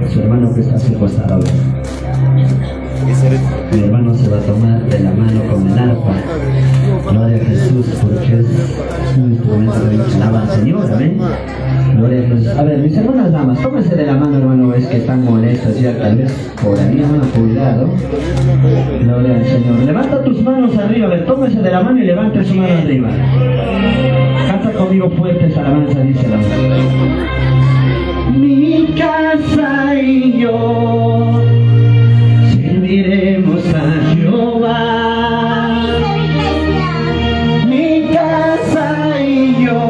Su hermano que está a su costado. Mi hermano se va a tomar de la mano con el arpa. Gloria a Jesús, porque es un instrumento que alaba al Señor, amén. Gloria a Jesús. A ver, mis hermanas damas, tómense de la mano, hermano, es que están molestas ya, tal vez por ahí, hermano, cuidado. Gloria al Señor. Levanta tus manos arriba, a ver, tómense de la mano y levante su mano arriba. Canta conmigo fuertes alabanza, dice la voz. Mi casa y yo serviremos a Jehová. Mi casa y yo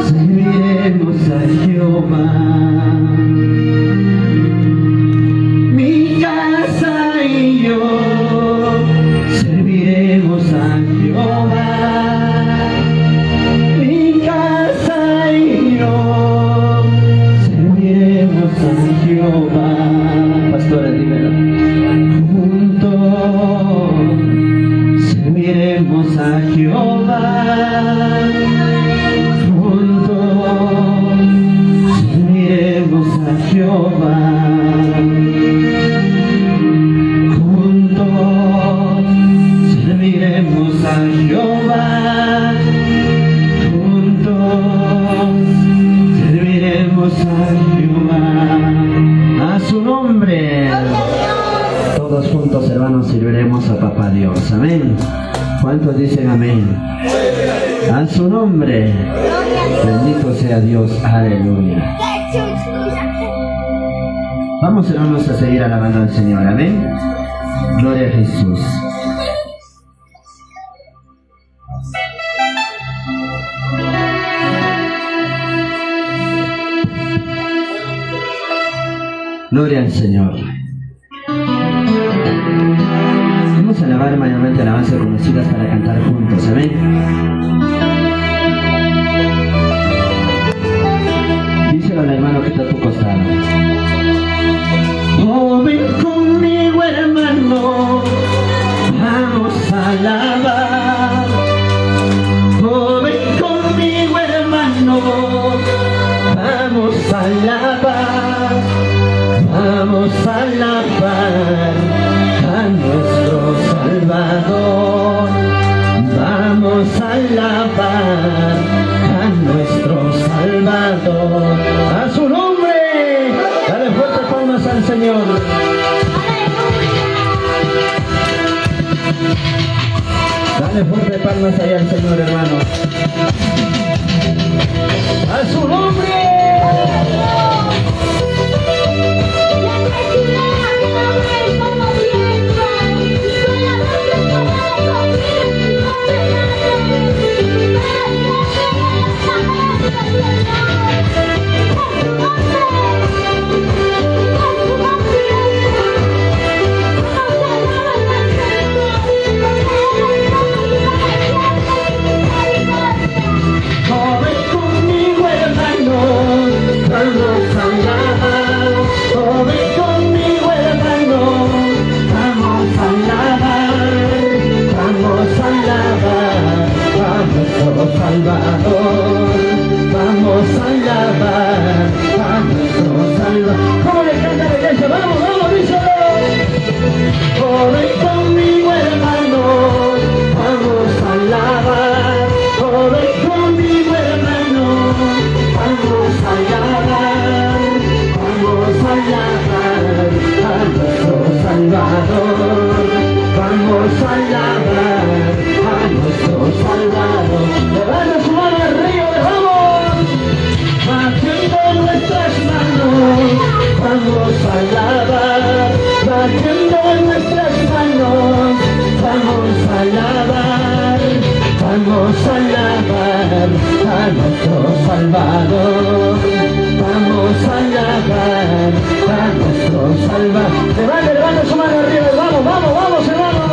serviremos a Jehová. Mi casa y yo serviremos a Jehová. Mi casa y yo serviremos a Jehová. Pastora, dímelo. Juntos serviremos a Jehová. Juntos serviremos a Jehová. Juntos serviremos a Jehová. Juntos serviremos a Jehová. A su nombre. Todos juntos, hermanos, serviremos a Papá Dios. Amén. ¿Cuántos dicen amén? A su nombre. Bendito sea Dios. Aleluya. Vamos, hermanos, a seguir alabando al Señor. Amén. Gloria a Jesús. Gloria al Señor. Vamos a alabar mayormente alabanzas conocidas para cantar juntos. Amén. Díselo al hermano que está a tu costado. Oh, ven conmigo, hermano, vamos a alabar. Oh, ven conmigo, hermano, vamos a alabar. Vamos a alabar a nuestro Salvador. Vamos a alabar a nuestro Salvador. A su nombre. Dale fuertes palmas al Señor. Dale fuertes palmas allá al Señor, hermano. A su nombre. Salvador, vamos a alabar a nuestro Salvador. ¿Cómo le canta la iglesia? Vamos, vamos, díselo. Corre conmigo, hermano, vamos a alabar. Corre conmigo, hermano, vamos a alabar. Vamos a alabar a nuestro Salvador. Vamos a alabar a nuestro Salvador. Levanta su mano arriba, vamos. Batiendo nuestras manos, vamos a alabar. Batiendo nuestras manos, vamos a alabar. Vamos a alabar a nuestro Salvador. Vamos a alabar a nuestro Salvador. Levanta su mano arriba, vamos, vamos, vamos, hermano.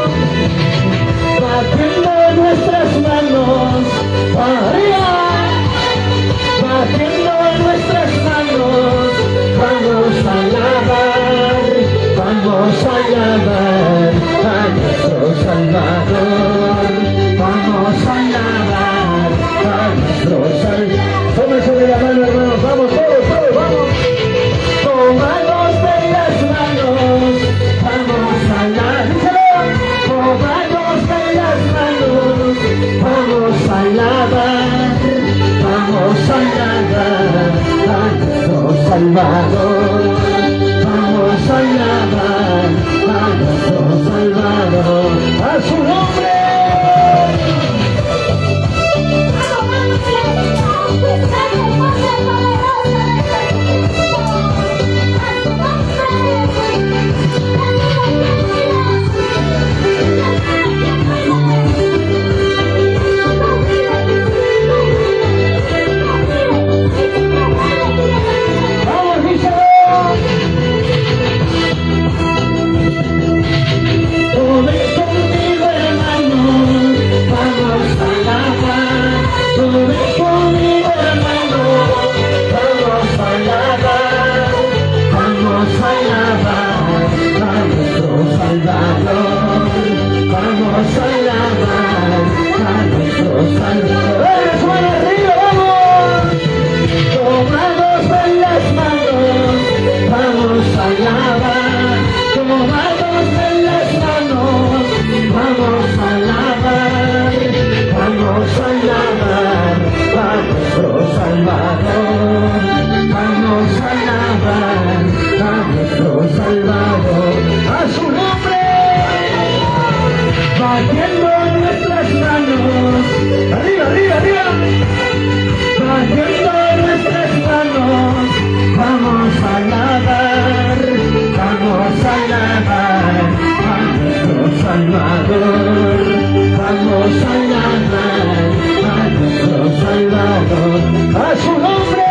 Salvador. Vamos a alabar a nuestro Salvador, a su nombre. A su nombre.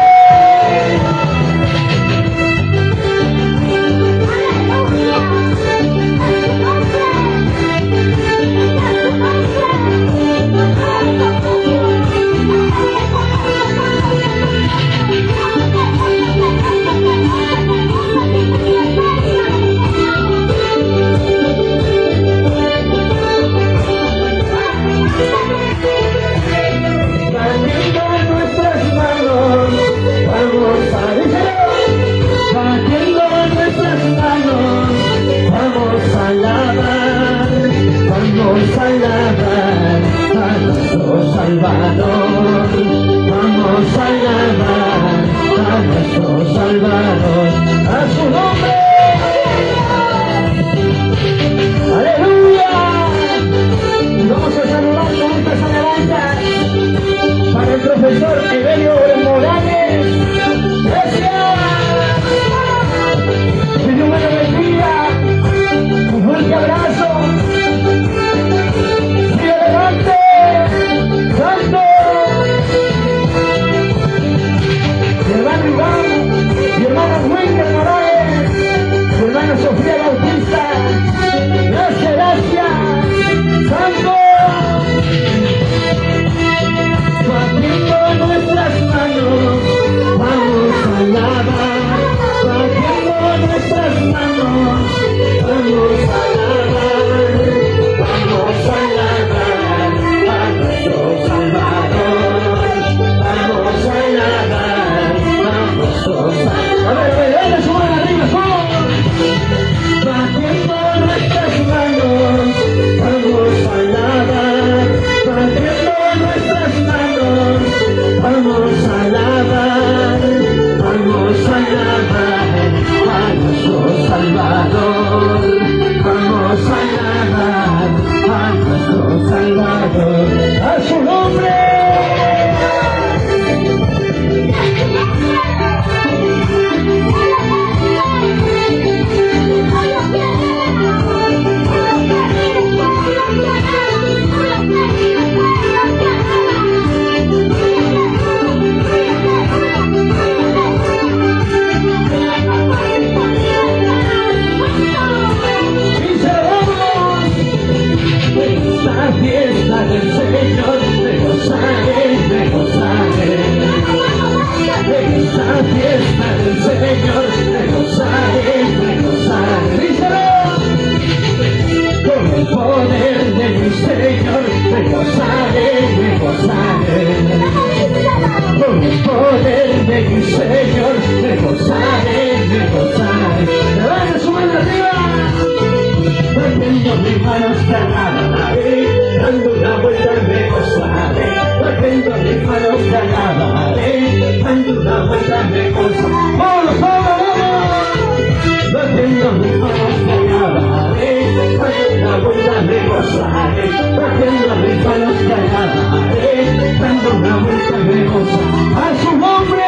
gozaré, batiendo mis manos te alabaré, dando una vuelta me gozaré. ¡A su nombre!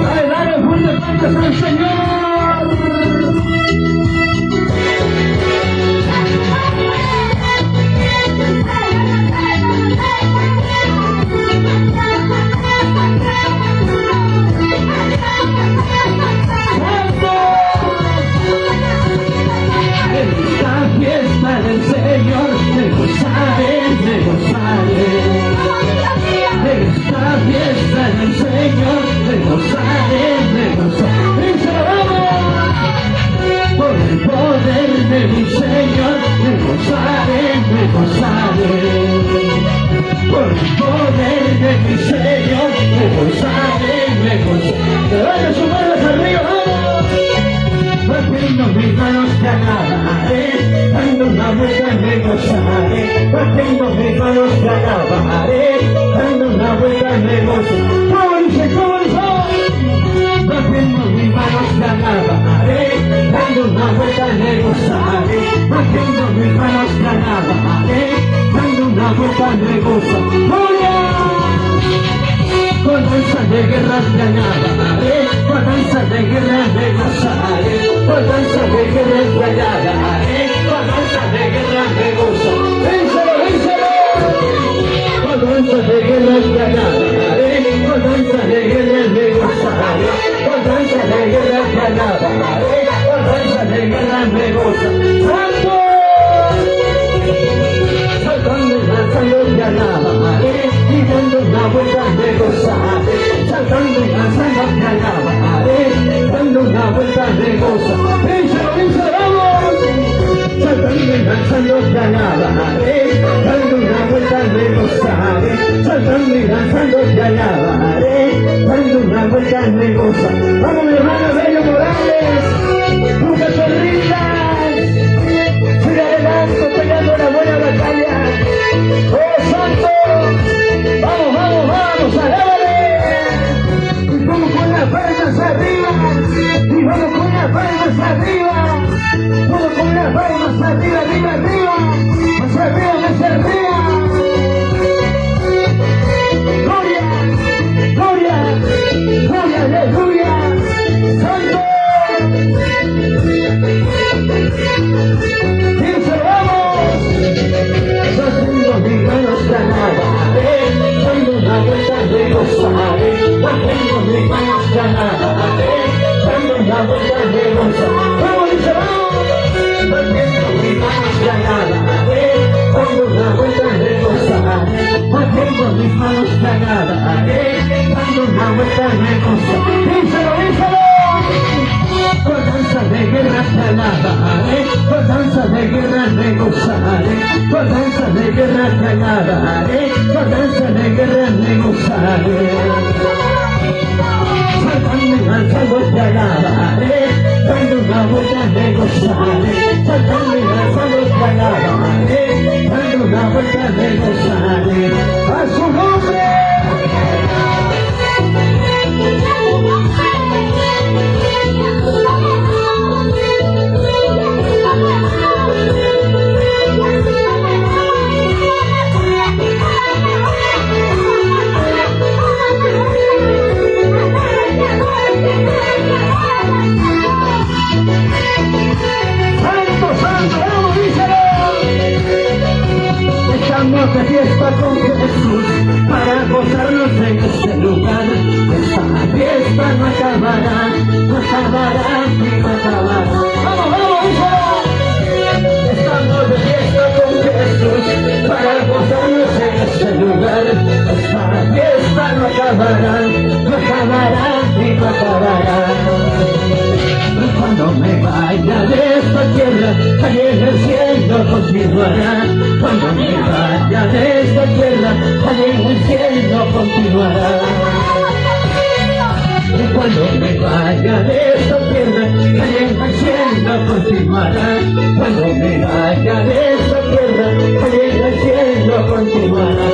¡Dale, dale, fuerte palmas al Señor! Del Señor me gozaré, me gozaré. En esta fiesta del Señor me gozaré, me gozaré. Y celebramos por el poder de mi Señor, me gozaré, me gozaré. Por el poder de mi Señor, me gozaré, me gozaré. Levanta sus manos arriba, vamos. Batiendo mis manos te alabaré, dando una vuelta me gozaré. Batiendo mis manos te alabaré, dando una vuelta me gozaré. ¿Cómo dice? ¿Cómo dice? Batiendo mis manos te alabaré, dando una vuelta me gozaré. Batiendo mis manos te alabaré, dando una vuelta me gozaré. ¡Gloria! Con danza de guerra te alabaré, con danza de guerra me gozaré, con danza de guerra te alabaré, con danza de guerra me gozaré. ¡Díselo, díselo! Con danza de guerra te alabaré, con danza de guerra me gozaré, con danza de guerra te alabaré, con danza de guerra me gozaré. ¡Santo! Saltando y danzando te alabaré, y dando una vuelta me gozaré. Saltando y danzando te alabaré, dando una vuelta me gozaré. ¡Díselo, díselo, vamos! Saltando y danzando te alabaré, dando una vuelta me gozaré. Saltando y danzando te alabaré, dando una vuelta me gozaré. ¡Vamos, mi hermano Bello Morales! ¡Nunca te rindas! ¡Sigue adelante peleando la buena batalla! ¡Oh, Santo! ¡Vamos, vamos, vamos! ¡Alábale! Y vamos con las palmas arriba, y vamos con las palmas arriba, vamos con las palmas arriba, arriba, arriba, más arriba, más arriba. Gloria, gloria, gloria, aleluya, Santo. Y cerramos, haciendo mis manos te alabaré, dando una vuelta me gozaré, haciendo mis manos te alabaré, dando una vuelta me gozaré. ¡Vamos, dice, vamos! Haciendo mis manos te alabaré, dando una vuelta me gozaré, haciendo mis manos te alabaré, dando una vuelta me gozaré. ¡Díselo, díselo! Con danza de guerra te alabaré, con danza de guerra me gozaré, con danza de guerra te alabaré, con danza de guerra me gozaré. Saltando y danzando te alabaré, dando una vuelta me gozaré. Saltando y danzando te alabaré, dando una vuelta me gozaré. ¡A su nombre! Estamos de fiesta con Jesús para gozarnos en este lugar. Esta fiesta no acabará, no acabará, no acabará. ¡Vamos, vamos, hijo! Estamos de fiesta con Jesús para gozarnos en este lugar. Esta fiesta no acabará, no acabará, no acabará. Cuando me vaya de esta tierra, allí en el cielo continuará. Cuando me vaya de esta tierra, allí en el cielo continuará. Y cuando me vaya de esta tierra, allí en el cielo continuará. Cuando me vaya de esta tierra, allí en el cielo continuará.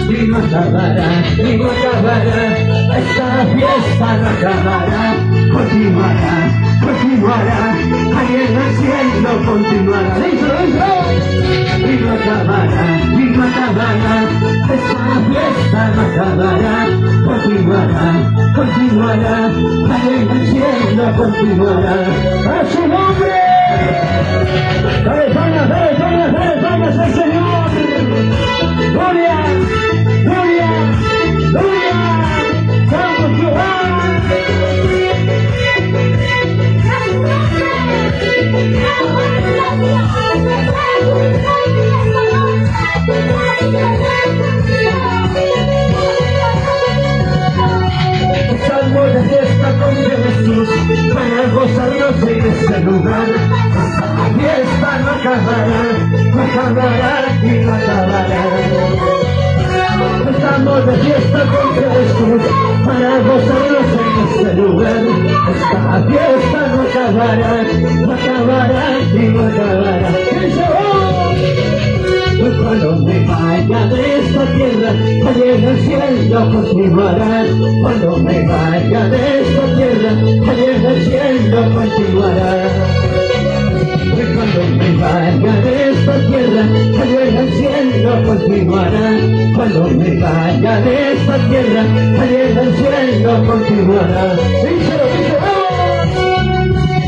Y no acabará, y no acabará, esta fiesta no acabará, continuará, continuará. continuará, ahí en el cielo continuará. ¡Díselo, díselo! Y no acabará, esta fiesta no acabará, continuará, ahí en el cielo continuará. ¡A su nombre! ¡Dale palmas al Señor! ¡Gloria! ¡Santo Jehová! Estamos de fiesta con Jesús para gozarnos en este lugar. Esta fiesta no acabará y no acabará. Estamos de fiesta con Jesús para gozarnos en este lugar. Esta fiesta no acabará y no acabará. Cuando me vaya de esta tierra, allí en el cielo continuará. Cuando me vaya de esta tierra, allí en el cielo continuará. Cuando me vaya de esta tierra, allí en el cielo continuará. Cuando me vaya de esta tierra, allí en el cielo continuará. Díselo.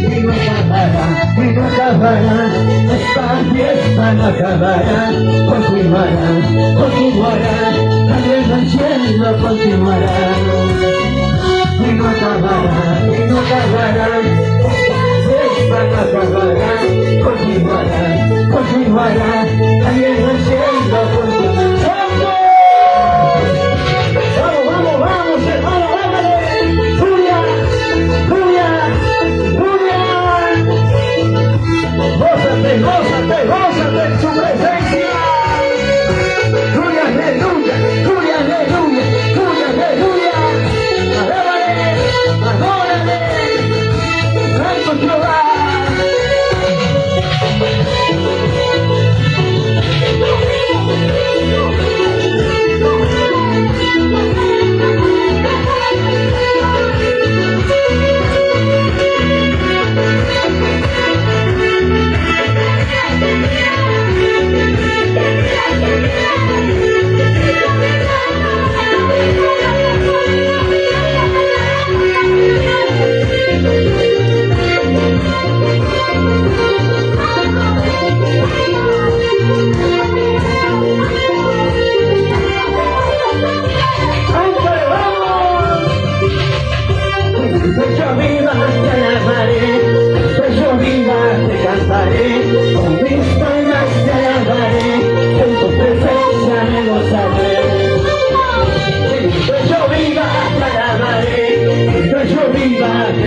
Y no acabará, esta fiesta no acabará, continuará, allí en el cielo continuará. Y no acabará, esta fiesta no acabará, continuará, allí en el cielo continuará. ¡Vamos, hermano, vámonos! ¡Julia! Gózate en su presencia. Gloria, aleluya. Adórale. Santo Jehová.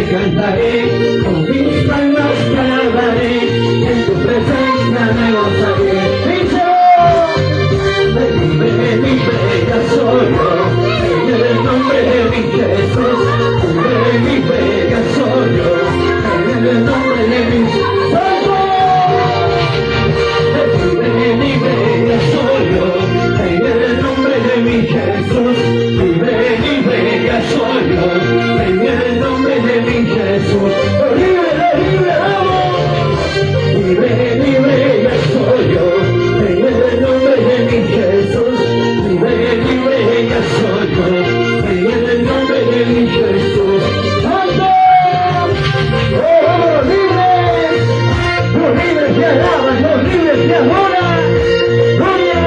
Cantaré, con mis palmas te alabaré, en tu presencia me gozaré. Libre, ya soy yo, en el nombre de mi Jesús. Libre, ya soy yo, en el nombre de mi Santo. Libre, ya soy yo, en el nombre de mi Jesús. Libre, ya soy yo, en el nombre de mi Jesús. Libre, vamos. Libre, ya soy yo, en el nombre de mi Jesús. Libre, ya soy yo, en el nombre de mi Jesús. ¡Santo! ¡Oh, vámonos libres! Los libres te alaban, los libres te adoran. ¡Gloria!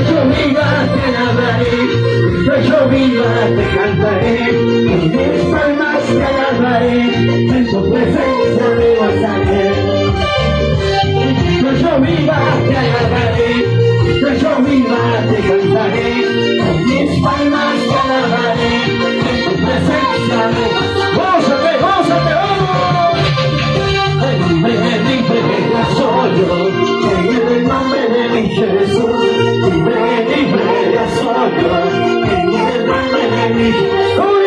Yo viva te alabaré, yo viva te cantaré, con mis palmas te alabaré, en tu presencia me gozaré. Yo viva te alabaré, yo viva te cantaré, con mis palmas te alabaré, en tu presencia me gozaré. ¡Gózate, vamos! Libre, ya soy yo, en el nombre de mi Jesús. Libre, ya soy yo, en el nombre de mi Jesús.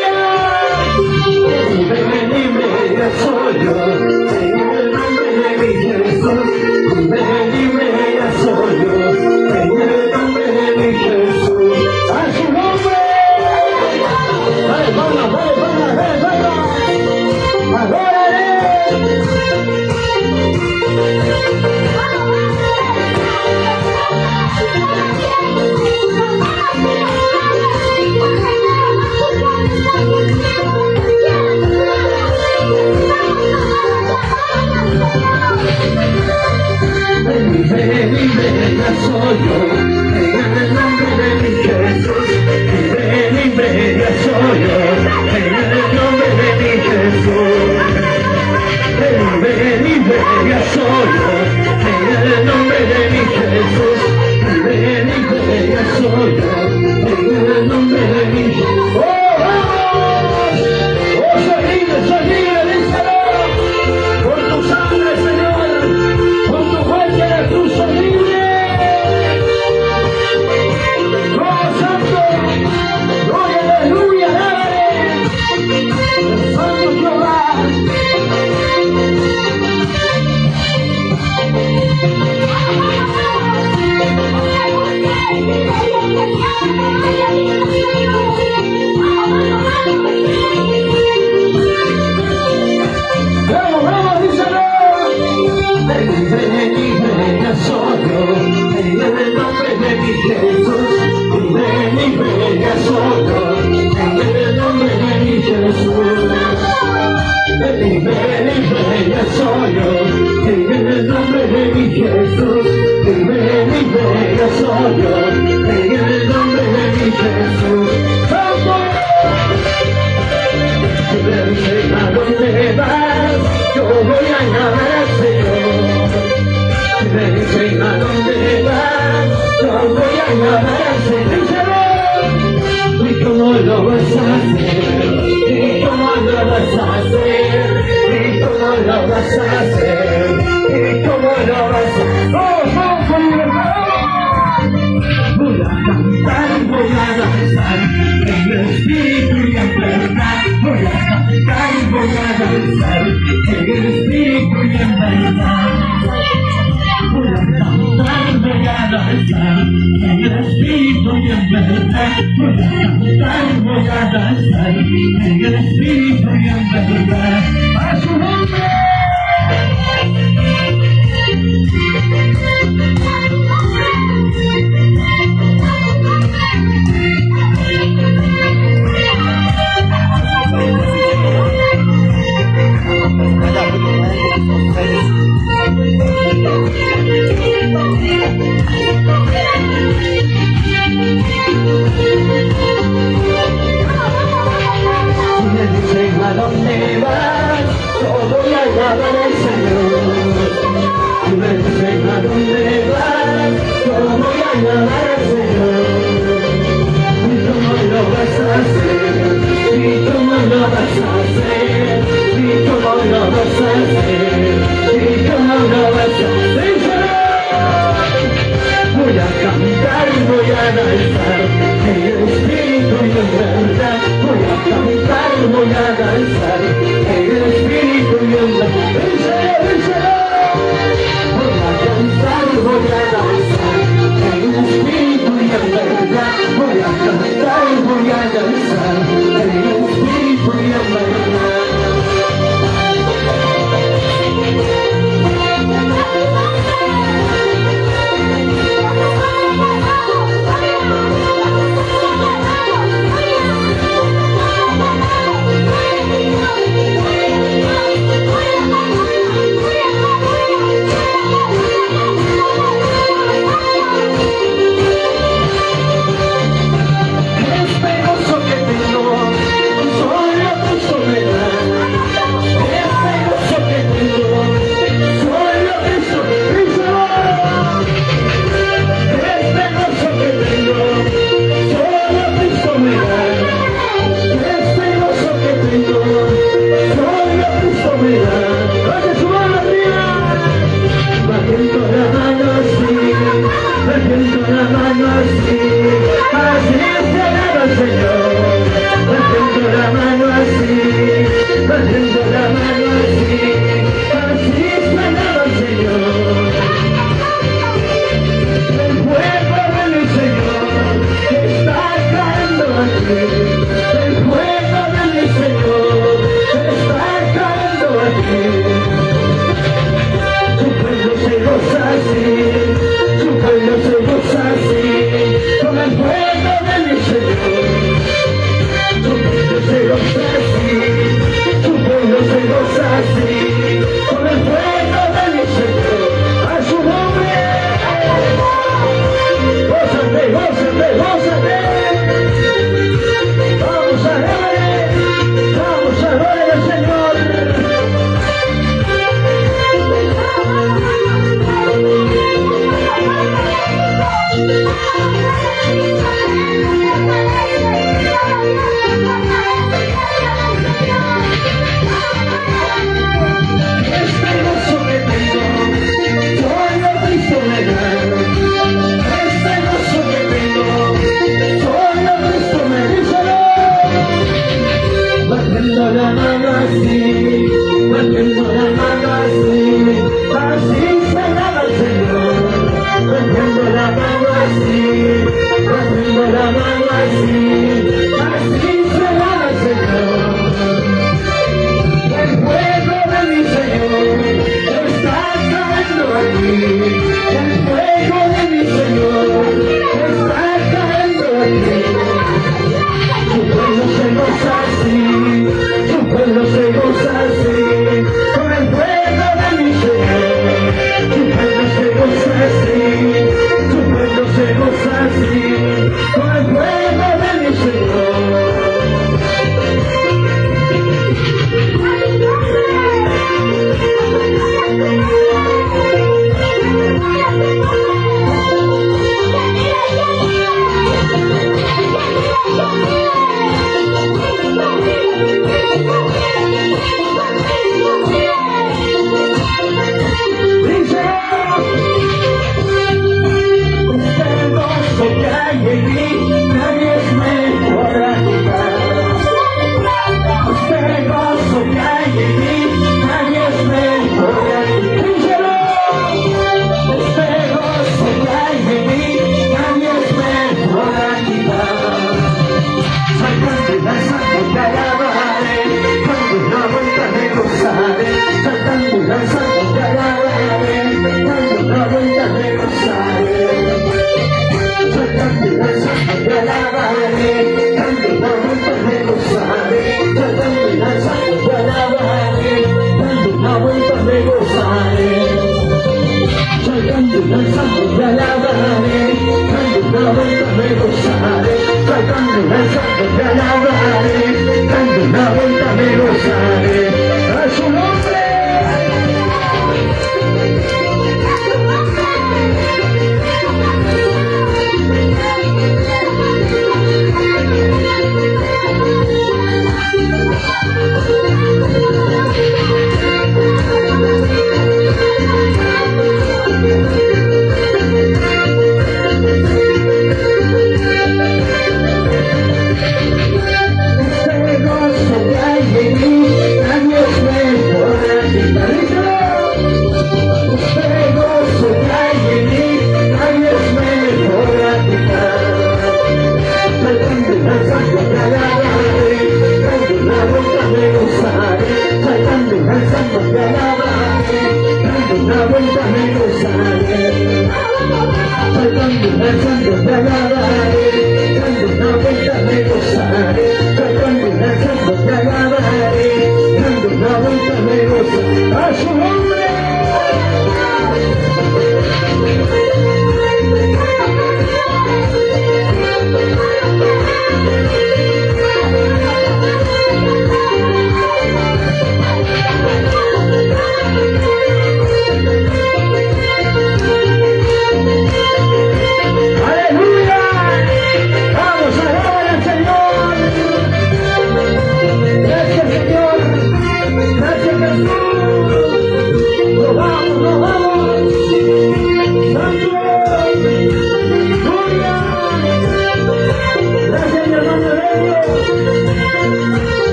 solo en el nombre de mi Jesús. Libre, libre, ya soy yo en el nombre de mi Jesús. Libre, libre, ya soy yo en el nombre de mi Jesús. Me dicen a dónde vas, yo voy a llamar al Señor. Me dicen a dónde vas, yo voy a llamar al Señor. ¿Y cómo lo vas a hacer? ¿Y cómo lo vas a hacer? ¿Y cómo lo vas a hacer? ¿Y cómo lo vas a hacer? ¡Oh, voy a cantar, voy a danzar en el espíritu y en verdad. Voy a cantar y voy a danzar en el espíritu y en verdad. Voy a cantar, voy a danzar en el espíritu y en verdad. Voy a cantar, voy a danzar en el espíritu y en verdad. ¡A su nombre! ¿A dónde vas? Yo voy a llamar al Señor. Me dicen a dónde vas, yo voy a llamar al Señor. ¿Y cómo lo vas a hacer? ¿Y cómo lo vas a hacer? ¿Y cómo lo vas a hacer? ¿Y cómo lo vas a hacer? Voy a cantar, voy a danzar en el espíritu y en verdad. Voy a cantar, voy a danzar en el espíritu y en verdad. Voy a cantar, voy a danzar en el espíritu y en verdad. Voy a cantar, voy a danzar en el espíritu y en verdad.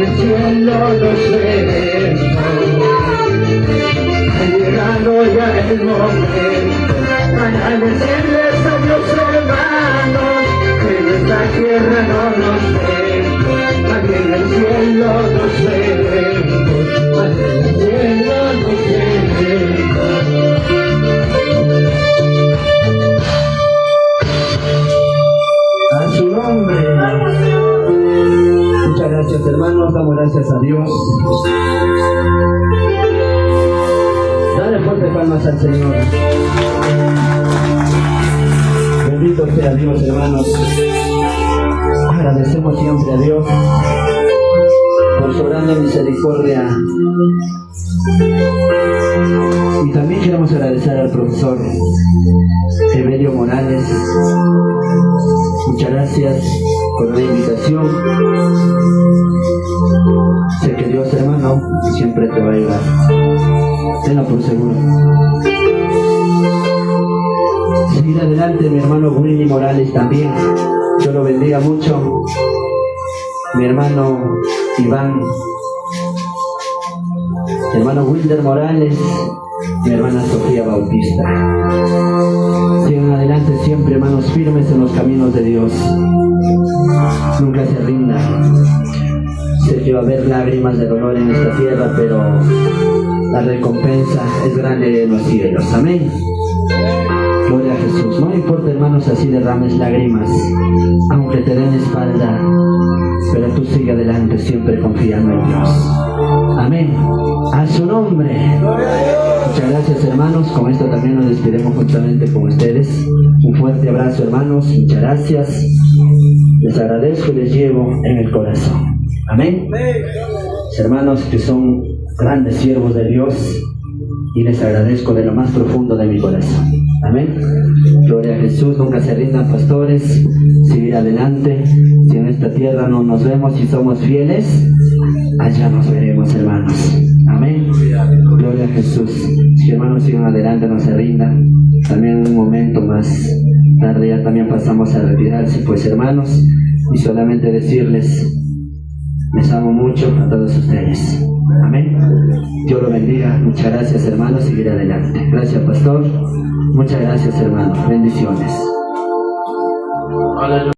el cielo nos veremos. Ha llegado ya el momento para decirles adiós, hermanos, que en esta tierra no nos vemos. Aquí en el cielo nos veremos. Aquí en el cielo nos veremos. A su nombre. Muchas gracias, hermanos. Damos gracias a Dios. Dale fuerte palmas al Señor. Bendito sea Dios, hermanos. Agradecemos siempre a Dios por su grande misericordia. Y también queremos agradecer al profesor Evelio Morales. Muchas gracias por la invitación. Sé que Dios, hermano, siempre te va a ayudar. Tenlo por seguro. Seguir adelante, mi hermano Willy Morales también. Dios lo bendiga mucho. Mi hermano Iván. Mi hermano Wilder Morales. Mi hermana Sofía Bautista. Sigan adelante siempre, hermanos, firmes en los caminos de Dios. Nunca se rindan. Sé que va a haber lágrimas de dolor en esta tierra, pero la recompensa es grande en los cielos. Amén. Gloria a Jesús. No importa, hermanos, así derrames lágrimas, aunque te den espalda, pero tú sigue adelante siempre confiando en Dios. Amén. A su nombre. Muchas gracias, hermanos. Con esto también nos despedimos juntamente con ustedes. Un fuerte abrazo, hermanos. Muchas gracias. Les agradezco y les llevo en el corazón. Amén. Hermanos que son grandes siervos de Dios, y les agradezco de lo más profundo de mi corazón. Amén. Gloria a Jesús. Nunca se rindan, pastores. Seguir adelante. Si en esta tierra no nos vemos y somos fieles, allá nos veremos, hermanos. Amén. Gloria a Jesús. Si, hermanos, sigan adelante, no se rindan. También un momento más tarde ya también pasamos a retirarse, pues, hermanos, y solamente decirles, les amo mucho a todos ustedes. Amén. Dios lo bendiga. Muchas gracias, hermanos. Seguir adelante. Gracias, pastor. Muchas gracias, hermanos. Bendiciones.